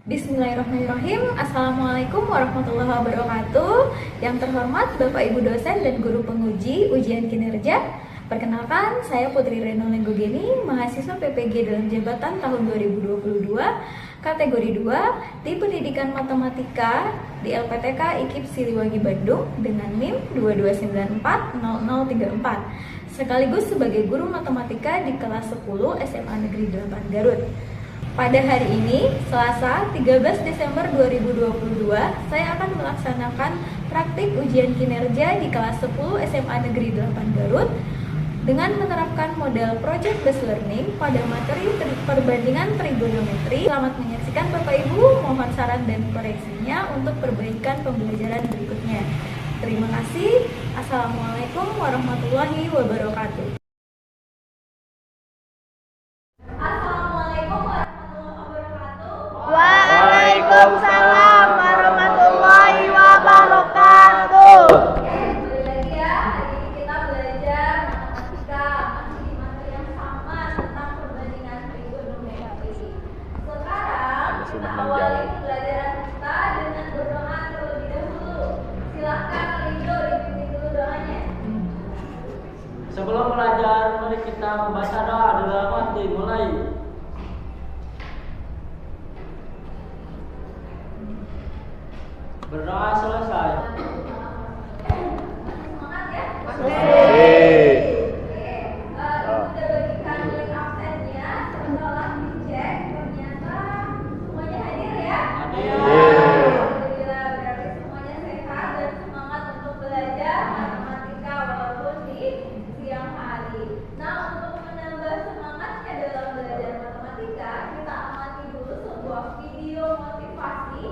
Bismillahirrahmanirrahim. Assalamualaikum warahmatullahi wabarakatuh. Yang terhormat Bapak Ibu dosen dan guru penguji ujian kinerja. Perkenalkan, saya Putri Reno Lenggogeni, mahasiswa PPG dalam jabatan tahun 2022, kategori 2, di Pendidikan Matematika di LPTK IKIP Siliwangi Bandung dengan NIM 22940034, sekaligus sebagai guru matematika di kelas 10 SMA Negeri 8 Garut. Pada hari ini, Selasa 13 Desember 2022, saya akan melaksanakan praktik ujian kinerja di kelas 10 SMA Negeri 8 Garut dengan menerapkan model Project Based Learning pada materi perbandingan trigonometri. Selamat menyaksikan Bapak Ibu, mohon saran dan koreksinya untuk perbaikan pembelajaran berikutnya. Terima kasih. Assalamualaikum warahmatullahi wabarakatuh. Waalaikumsalam warahmatullahi wabarakatuh. Kembali lagi ya, hari ini kita belajar matematika masih di materi yang sama tentang perbandingan trigonometri. Sekarang kita awali pembelajaran kita dengan berdoa terlebih dahulu. Silahkan Rido dipimpin dulu doanya. Sebelum belajar, mari kita membaca doa dalam hati. Mulai. Berdoa selesai. Semangat ya. Sudah bagikan link absennya. Setelah dicek ternyata semuanya hadir ya. Alhamdulillah, berarti semuanya sehat dan semangat untuk belajar matematika walaupun di siang hari. Nah, untuk menambah semangatnya dalam belajar matematika, kita amati dulu sebuah video motivasi.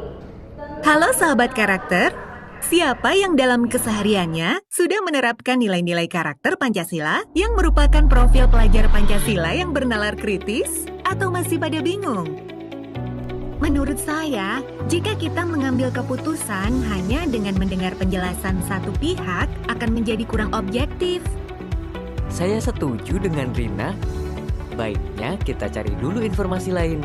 Halo sahabat karakter, siapa yang dalam kesehariannya sudah menerapkan nilai-nilai karakter Pancasila yang merupakan profil pelajar Pancasila yang bernalar kritis atau masih pada bingung? Menurut saya, jika kita mengambil keputusan hanya dengan mendengar penjelasan satu pihak akan menjadi kurang objektif. Saya setuju dengan Rina. Baiknya kita cari dulu informasi lain.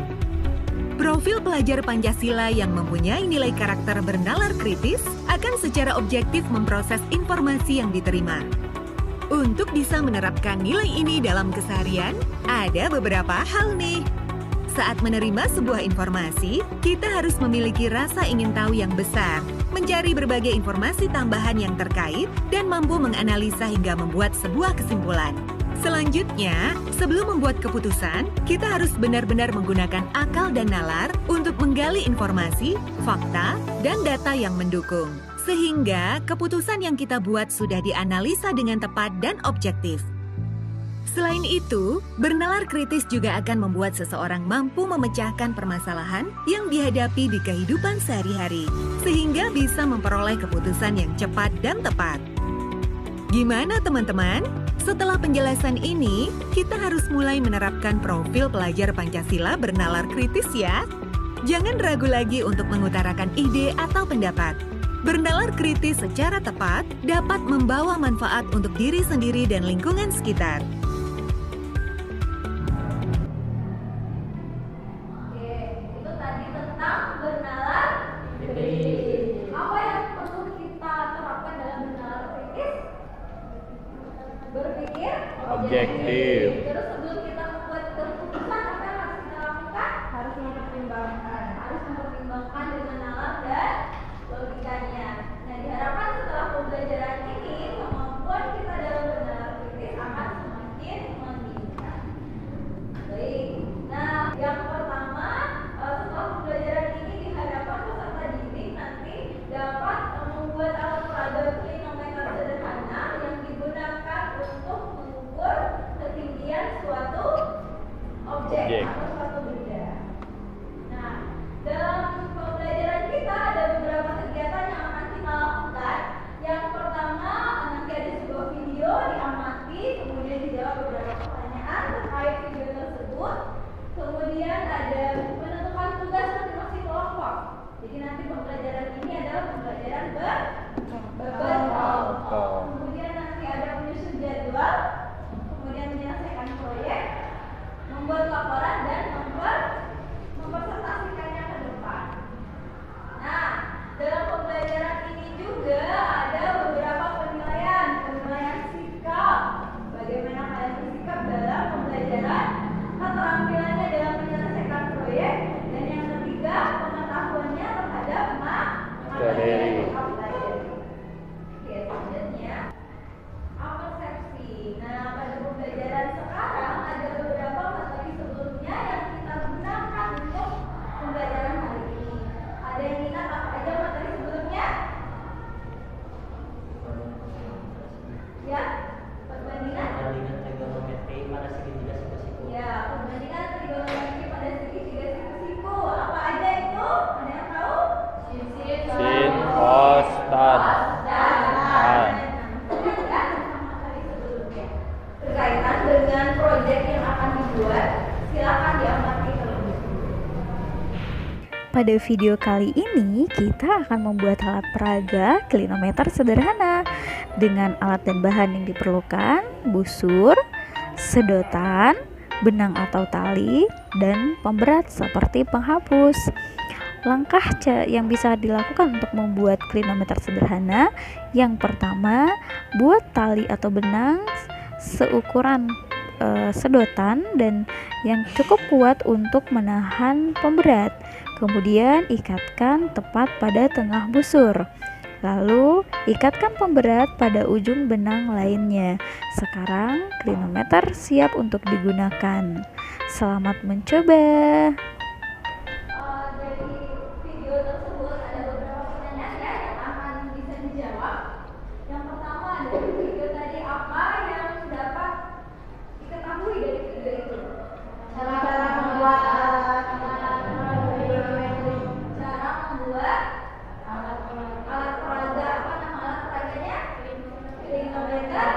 Profil pelajar Pancasila yang mempunyai nilai karakter bernalar kritis akan secara objektif memproses informasi yang diterima. Untuk bisa menerapkan nilai ini dalam keseharian, ada beberapa hal nih. Saat menerima sebuah informasi, kita harus memiliki rasa ingin tahu yang besar, mencari berbagai informasi tambahan yang terkait, dan mampu menganalisa hingga membuat sebuah kesimpulan. Selanjutnya, sebelum membuat keputusan, kita harus benar-benar menggunakan akal dan nalar untuk menggali informasi, fakta, dan data yang mendukung. Sehingga keputusan yang kita buat sudah dianalisa dengan tepat dan objektif. Selain itu, bernalar kritis juga akan membuat seseorang mampu memecahkan permasalahan yang dihadapi di kehidupan sehari-hari, sehingga bisa memperoleh keputusan yang cepat dan tepat. Gimana teman-teman? Setelah penjelasan ini, kita harus mulai menerapkan profil pelajar Pancasila bernalar kritis ya. Jangan ragu lagi untuk mengutarakan ide atau pendapat. Bernalar kritis secara tepat dapat membawa manfaat untuk diri sendiri dan lingkungan sekitar. Oke, itu tadi tentang bernalar kritis. Apa yang perlu kita terapkan dalam bernalar kritis? Berpikir Objektif. Terus sebelum kita membuat keputusan, apa yang harus kita lakukan? Harus mempertimbangkan dengan nalar dan logikanya. Nah, diharapkan setelah pembelajaran ini, kemampuan kita dalam bernalar kritis akan semakin meningkat. Baik. Nah, yang pertama, setelah pembelajaran ini pada video kali ini kita akan membuat alat peraga klinometer sederhana dengan alat dan bahan yang diperlukan: busur, sedotan, benang atau tali, dan pemberat seperti penghapus. Langkah yang bisa dilakukan untuk membuat klinometer sederhana: yang pertama, buat tali atau benang seukuran sedotan dan yang cukup kuat untuk menahan pemberat. Kemudian ikatkan tepat pada tengah busur. Lalu ikatkan pemberat pada ujung benang lainnya. Sekarang klinometer siap untuk digunakan. Selamat mencoba. Dari video tersebut ada beberapa pertanyaan ya yang akan bisa dijawab. Yang pertama, dari video tadi apa yang dapat diketahui dari video itu? Cara membuat alat peraga. Apa nama alat peraganya? Klinometer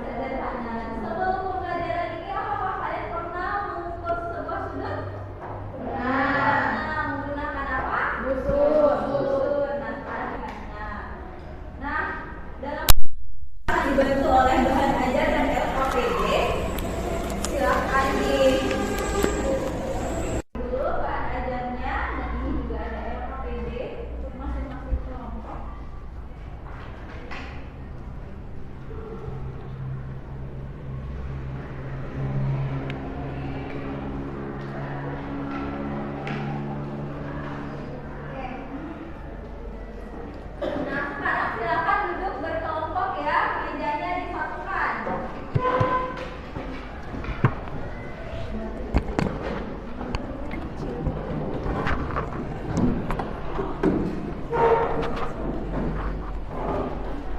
sederhana. Sebelum pembelajaran ini, apakah kalian pernah mengukur sebuah sudut? Nah, menggunakan apa? Busur. Nah, sekarang gimana? Nah, dalam dibantu oleh bahan ajar dan LKPD, silahkan di dulu bahan ajarnya, dan ini juga ada LKPD untuk masing-masing kelompok. Nah, sekarang silakan duduk berkelompok ya, mejanya disatukan.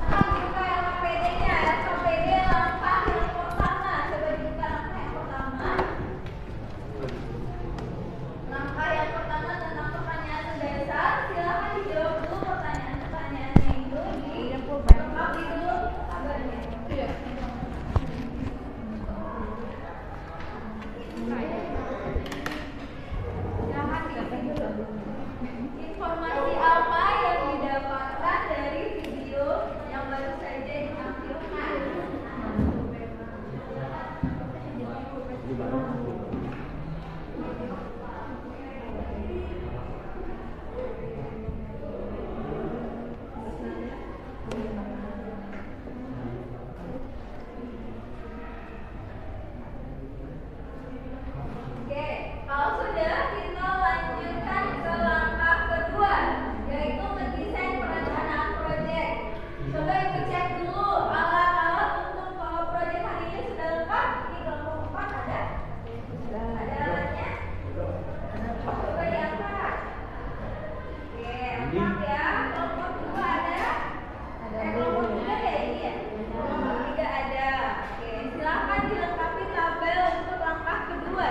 Sekarang buka LKPD-nya. LKPD langkah yang pertama. Coba dibuka langkah yang pertama. Langkah yang pertama tentang pertanyaan mendasar. Silakan dijawab dulu pertanyaan-pertanyaannya itu dilengkapi dulu kabarnya. Informasi apa yang didapatkan dari video yang baru saja ditampilkan? Oke, kalau sudah, kita lanjutkan ke langkah kedua, yaitu mendesain perencanaan proyek. Coba ibu cek dulu alat-alat untuk kalau proyek hari ini sudah lengkap. Di kelompok 4 ada? Ada alatnya? Coba diangkat. Oke, lengkap ya. Kelompok 2 ada? Kelompok 3 ya ini ya? Kelompok 3 ada. Oke, silakan dilengkapi tabel untuk langkah kedua.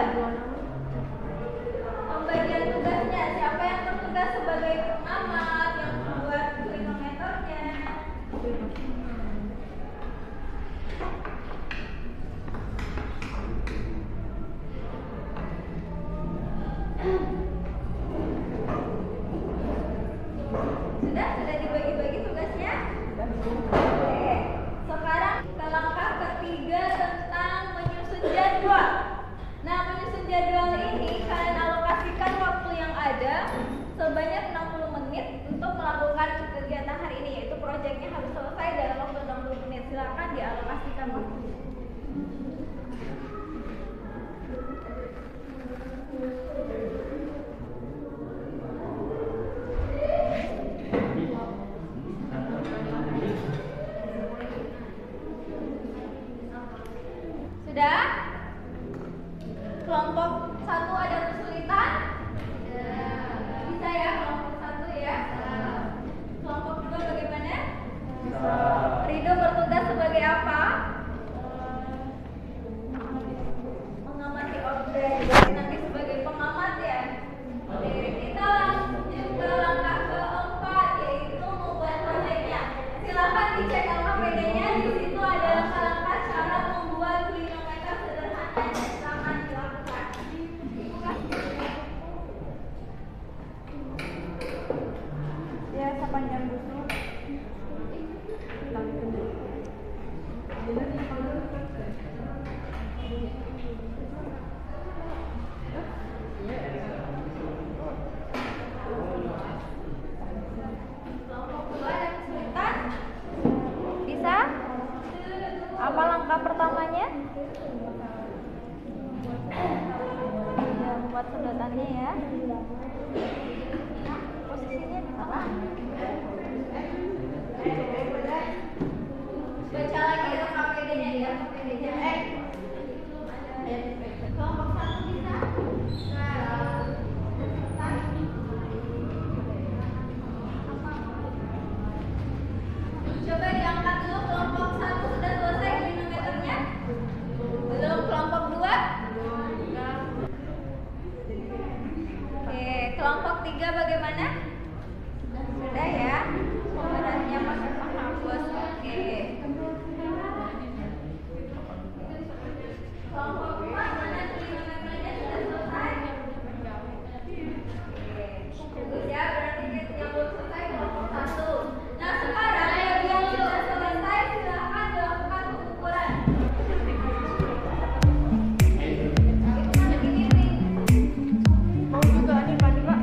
Pembagian tugasnya, siapa yang bertugas sebagai pengamat yang membuat klinometernya? Sudah dibagi-bagi tugasnya? Oke. Sekarang ke langkah ketiga tentang menyusun jadwal. Nah, menyusun jadwal ini kalian alokasikan waktu yang ada sebanyak 60 menit untuk melakukan kegiatan hari ini, yaitu proyeknya harus selesai dalam waktu 60 menit. Silakan dialokasikan waktu. Sudah? Kelompok 1 ada kesulitan? Bisa ya kelompok 1 ya? Kelompok 2 bagaimana? Rido bertugas sebagai apa? Mengamati objek. Nanti sebagai pengamat ya? Oke, kita lanjut ke langkah keempat, yaitu membuat proyeknya. Silakan dicek LKPD-nya. Di situ ada langkah-langkah cara membuat klinometer sederhana. Silakan dilakukan. kelompok 1 sudah selesai krinometernya? Belum. Kelompok 2? Oke, kelompok 3 bagaimana? Sudah ya? Beratnya pakai penghapus. Oke. Kelompok 4 mana krinometernya sudah selesai? Bagus ya, berarti yang belum selesai kelompok 1. Nah sekarang bagi yang sudah selesai silahkan dilakukan pengukuran. Mau juga nih Pak Dika.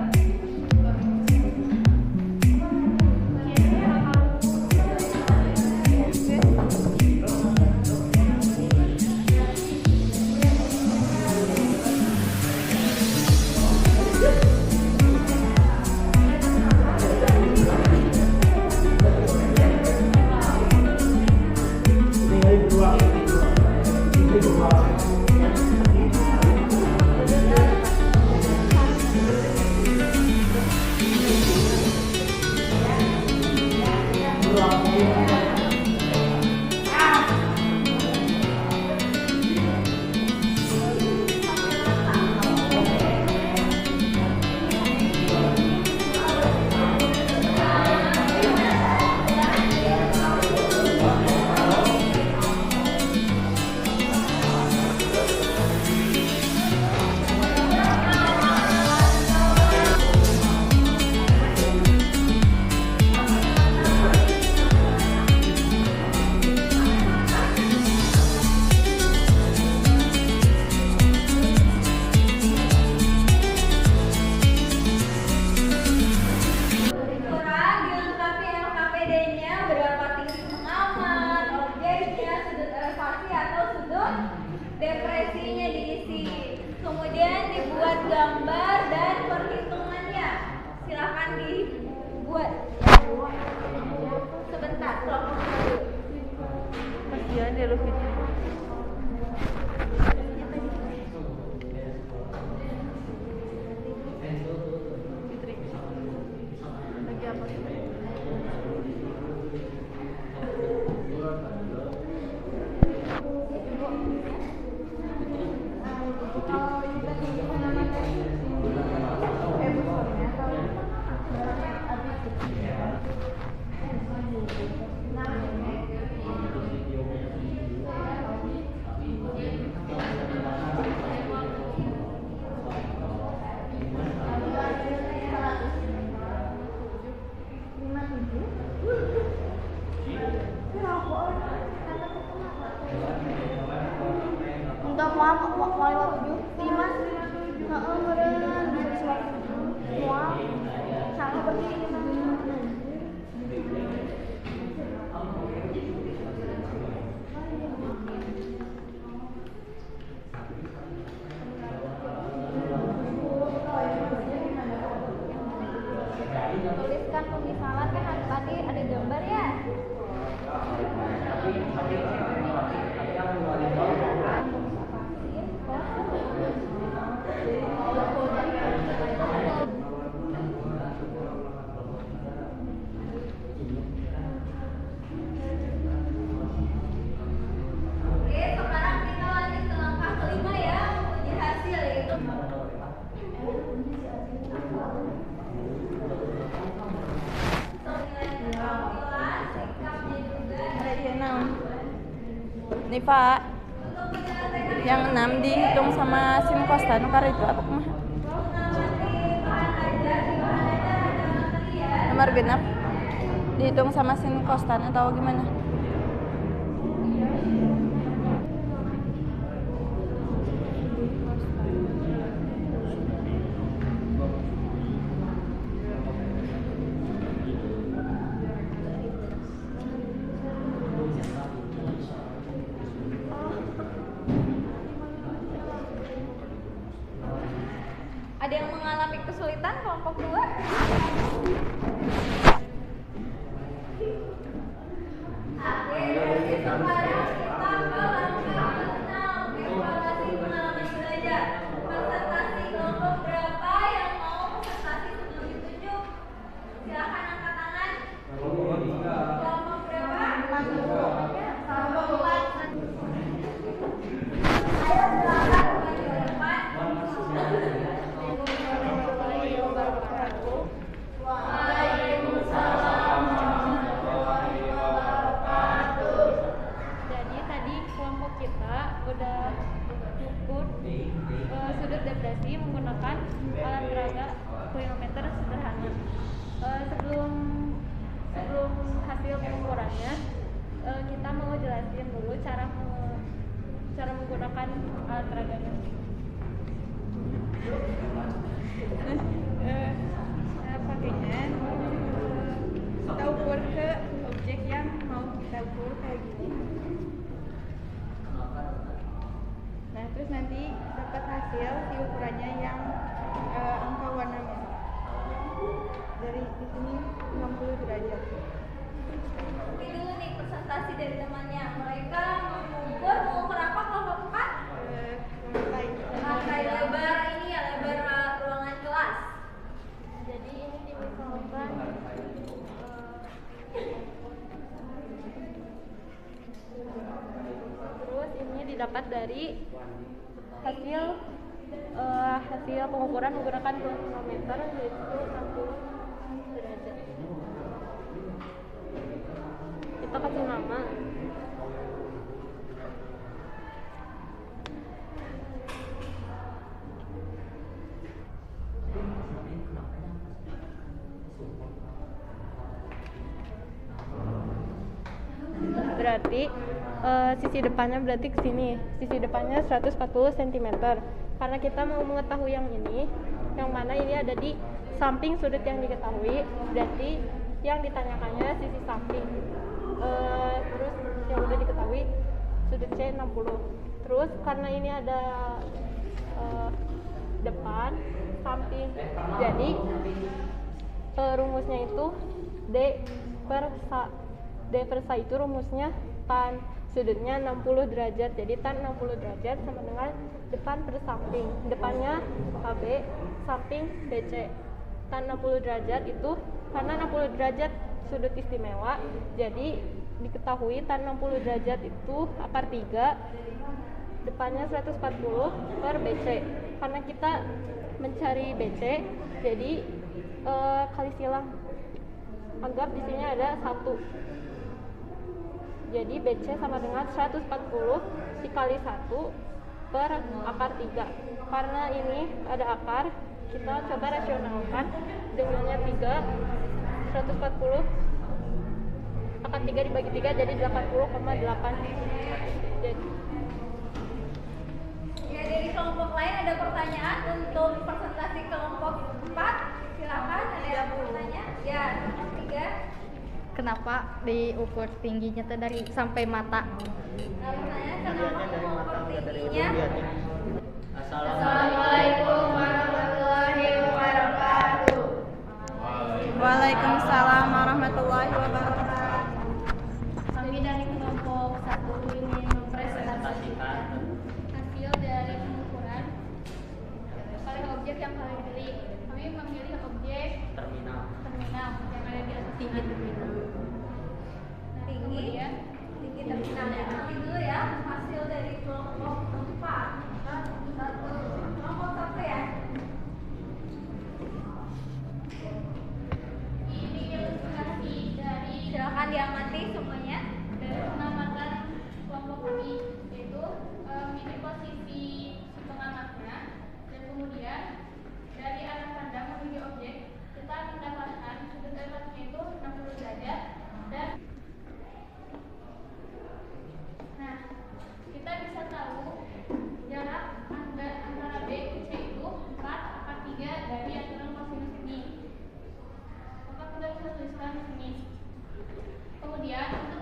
Ukuran dilengkapi LKPD-nya, berapa tinggi pengaman, objeknya, sudut elevasi atau sudut depresinya diisi. Kemudian dibuat gambar dan perhitungannya. Silakan dibuat. Sebentar, kelompok 1. Kasihan ya lu Fitri. Fitri. Lagi apa sih? Enggak mau 57 5 heeh meureun mau salah berdiri mah Tuliskan pemisalan kan tadi ada gambar ya. Oke, sekarang kita lanjut ke langkah kelima ya, menguji hasil yaitu penilaian sikapnya juga. Nih Pak, yang 6 dihitung sama SIM Kosta nu itu apa mah? Nomor genap dihitung sama SIM Kosta atau gimana? Ada yang mengalami kesulitan kelompok 2? Oke, berarti sekarang kita ke langkah 6, evaluasi pengalaman belajar. Presentasi kelompok berapa yang mau presentasi sebelum ditunjuk? Silakan angkat tangan. Kelompok berapa? awalnya kita mau jelasin dulu cara menggunakan alat peraganya. Pakainya kita ukur ke objek yang mau kita ukur kayak gini. Nah, terus nanti dapat hasil si ukurannya yang angka warna merah. Dari di sini 60 derajat. Oke dulu nih presentasi dari temannya. Mereka mengukur apa kelompok 4? Lantai lebar ini ya, lebar ruangan kelas. Jadi ini dimisalkan terus ini didapat dari hasil pengukuran menggunakan kronometer yaitu 60 derajat. Kita kasih nama. Berarti sisi depannya berarti ke sini. Sisi depannya 140 cm. Karena kita mau mengetahui yang ini, yang mana ini ada di samping sudut yang diketahui, berarti yang ditanyakannya sisi samping. Terus yang udah diketahui sudut C 60. Terus karena ini ada depan, samping, jadi rumusnya itu D per sa itu rumusnya tan sudutnya 60 derajat. Jadi tan 60 derajat sama dengan depan per samping. Depannya AB, samping BC. Tan 60 derajat itu karena 60 derajat sudut istimewa, jadi diketahui tan 60 derajat itu akar 3, depannya 140 per BC. Karena kita mencari BC, jadi kali silang. Anggap di sini ada 1. Jadi BC sama dengan 140 dikali 1 per akar 3. Karena ini ada akar, kita coba rasionalkan. Dengannya 3, 140 akar 3 dibagi 3 jadi 80,8. Jadi Ya, dari kelompok lain ada pertanyaan untuk presentasi kelompok 4? Silakan, ada yang mau bertanya? Ya, kelompok 3. Kenapa diukur tingginya teh dari sampai mata? Pertanyaan kenapa mengukur tingginya? Assalamualaikum warahmatullahi wabarakatuh. Waalaikumsalam warahmatullahi wabarakatuh. Kami dari kelompok 1 ingin mempresentasikan hasil dari pengukuran pada objek yang kami pilih. Kami memilih objek terminal yang ada di atas tinggi terminal. Tinggi terminal. Nanti dulu ya hasil dari kelompok 4. Kelompok 1 ya. Ini ilustrasi dari Silakan diamati semuanya. pengamatan kelompok kami, yaitu ini posisi si pengamatnya, dan kemudian dari arah pandang menuju objek kita mendapatkan sudut lebarnya itu 60 derajat. Dan nah, kita bisa tahu jarak antara B dan C itu 4/3 dari aturan kosinus ini. Maka kita bisa tuliskan di sini. Kemudian untuk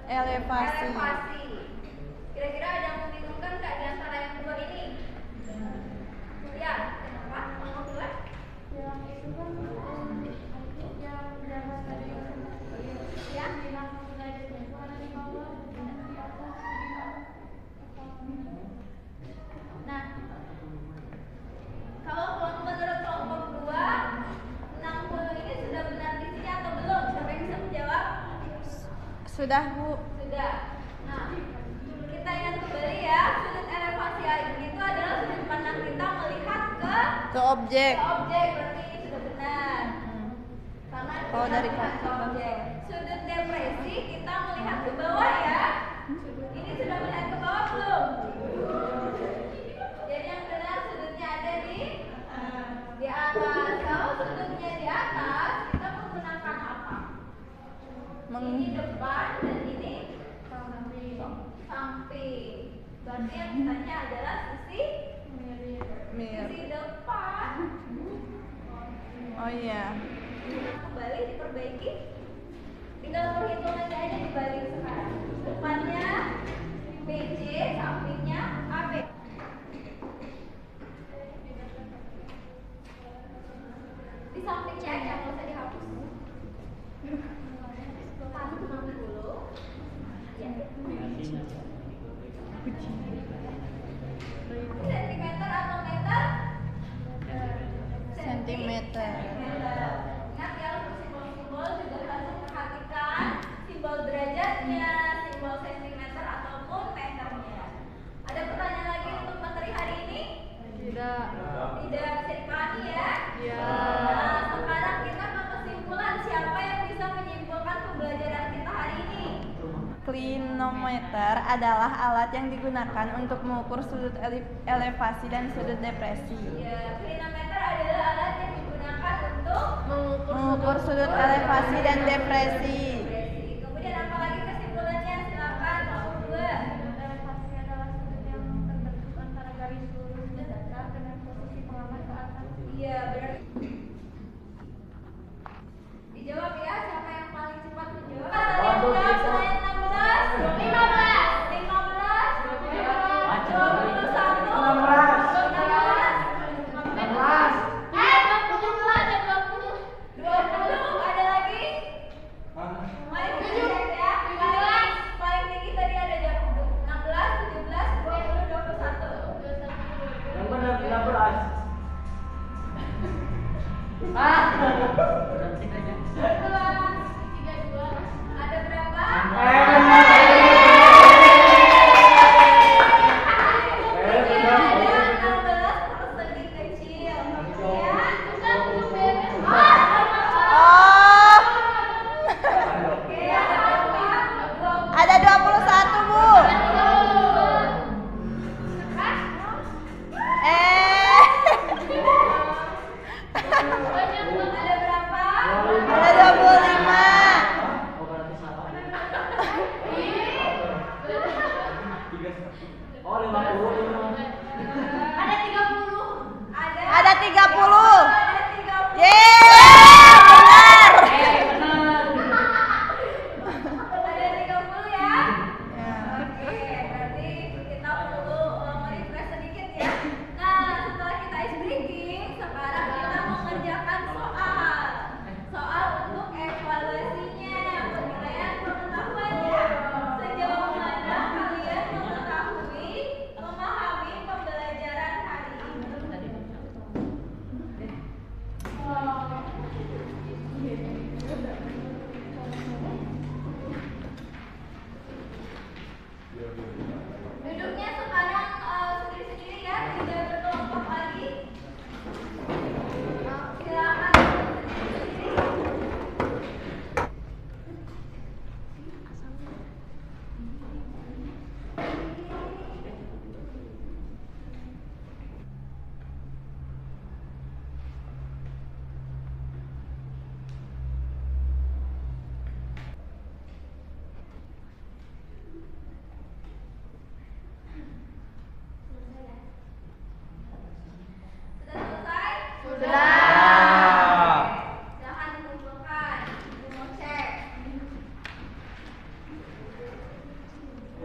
elevasi. Kira-kira ada yang membingungkan nggak di antara yang dua ini? Ya, kenapa? Mau duluan? Yang itu kan yang jarak dari Ya. bilang derajatnya itu ada di bawah dan di atas di bawah. Nah, kalau menurut kelompok 2, 60 ini sudah benar di sini atau belum? Siapa yang bisa menjawab? Sudah, Bu. Sudah. Nah, kita ingat kembali ya, sudut elevasi itu adalah sudut pandang kita melihat Ke objek. berarti ini sudah benar. Karena Oh, dari kita melihat ke objek. Sudut depresi kita melihat ke bawah ya. Ini sudah melihat ke bawah belum? Jadi yang benar sudutnya ada di atas. Kalau sudutnya di atas, kita menggunakan apa? Ini depan dan ini samping. Berarti yang ditanya adalah sisi depan. Oh iya. Kembali diperbaiki. Tinggal perhitungannya aja dibalik sekarang. Depannya BJ, sampingnya AB. Di sampingnya aja, nggak usah dihapus. 160. Ya. Sentimeter atau meter? Sentimeter. Ingat ya, untuk simbol-simbol juga harus perhatikan simbol derajatnya, simbol sentimeter ataupun meternya. Ada pertanyaan lagi untuk materi hari ini? Tidak. Tidak bisa dipahami ya? Iya. Nah, sekarang kita ke kesimpulan. Siapa yang bisa menyimpulkan pembelajaran kita hari ini? Klinometer adalah alat yang digunakan untuk mengukur sudut elevasi dan sudut depresi. Ya, klinometer adalah alat yang digunakan untuk Mengukur sudut elevasi dan depresi. Kemudian apa lagi kesimpulannya? Silakan nomor 2. Elevasi adalah sudut yang terbentuk antara garis lurus dan datar dengan posisi pengamat ke atas. Iya, berarti dijawab ya, siapa yang paling cepat menjawab? Waduh, Selain kita. 16, 15, 15, 21, 16. 20, ada lagi? Mari kita cek ya. Paling tinggi tadi ada jam 16, 17, 20, 21. Yang benar 16. Ada berapa? Ada 21, Bu. Ada 25. Oh, 50. Ada 30. Ada 30. Yeay, benar. Ada 30 ya? Oke, berarti kita perlu merefresh sedikit ya. Nah, setelah kita ice breaking, sekarang kita mengerjakan soal. Soal untuk evaluasinya, penilaian pengetahuannya. Sejauh mana kalian mengetahui, memahami pembelajaran hari ini?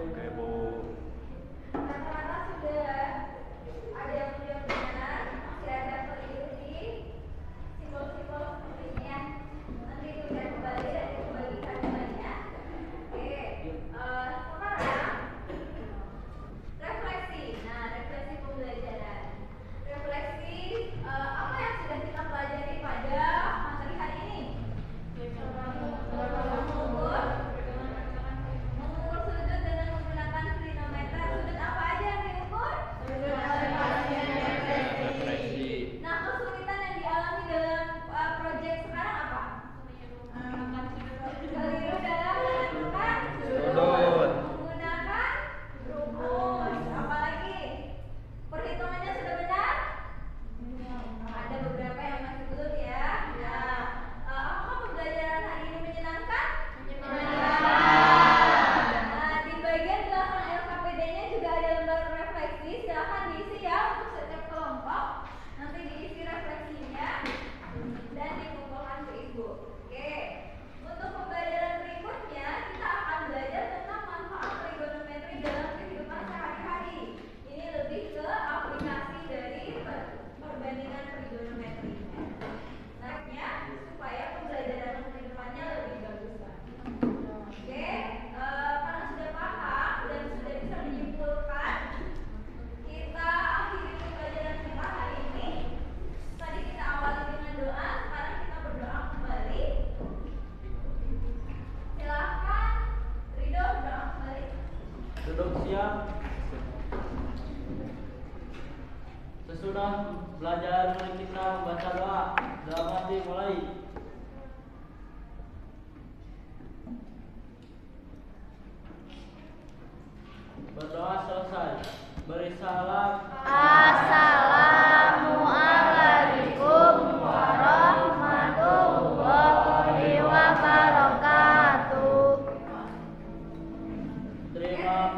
Oke, Bu. Kata-kata sudah ada yang sudah benar, masih ada mengikuti simbol-simbol seperti ini ya. Nanti itu saya kembali dan dikembalikan nilainya. Oke, sekarang refleksi. Nah, refleksi pembelajaran. Refleksi apa yang sudah kita pelajari pada materi hari ini? Mengukur sudut dengan menggunakan krinometer. Sudut apa aja yang diukur? Nah, kesulitan yang dialami dalam proyek sekarang apa? Keliru dalam menentukan sudut. Menggunakan rumus. Apalagi? Perhitungannya sudah benar? Ada beberapa yang masih belum ya. Nah, apakah pembelajaran hari ini menyenangkan? Nah, di bagian belakang LKPD-nya juga ada lembar refleksi. Silahkan diisi ya untuk setiap kelompok. Nanti diisi refleksinya dan dikumpulkan ke ibu. Oke. Untuk pembelajaran berikutnya kita akan belajar tentang manfaat trigonometri dalam kehidupan sehari-hari. Ini lebih ke aplikasi dari perbandingan trigonometri. Naiknya supaya pembelajaran kehidupannya lebih bagus lah. Oke, karena sudah paham dan sudah bisa menyimpulkan, kita akhiri pembelajaran kita hari ini. Tadi kita awali dengan doa, sekarang kita berdoa kembali. Silahkan Ridho berdoa kembali. Duduk siap. Sesudah belajar, mari kita membaca doa. Dalam hati mulai. Berdoa selesai. Beri salam. Assalamualaikum warahmatullahi wabarakatuh. Terima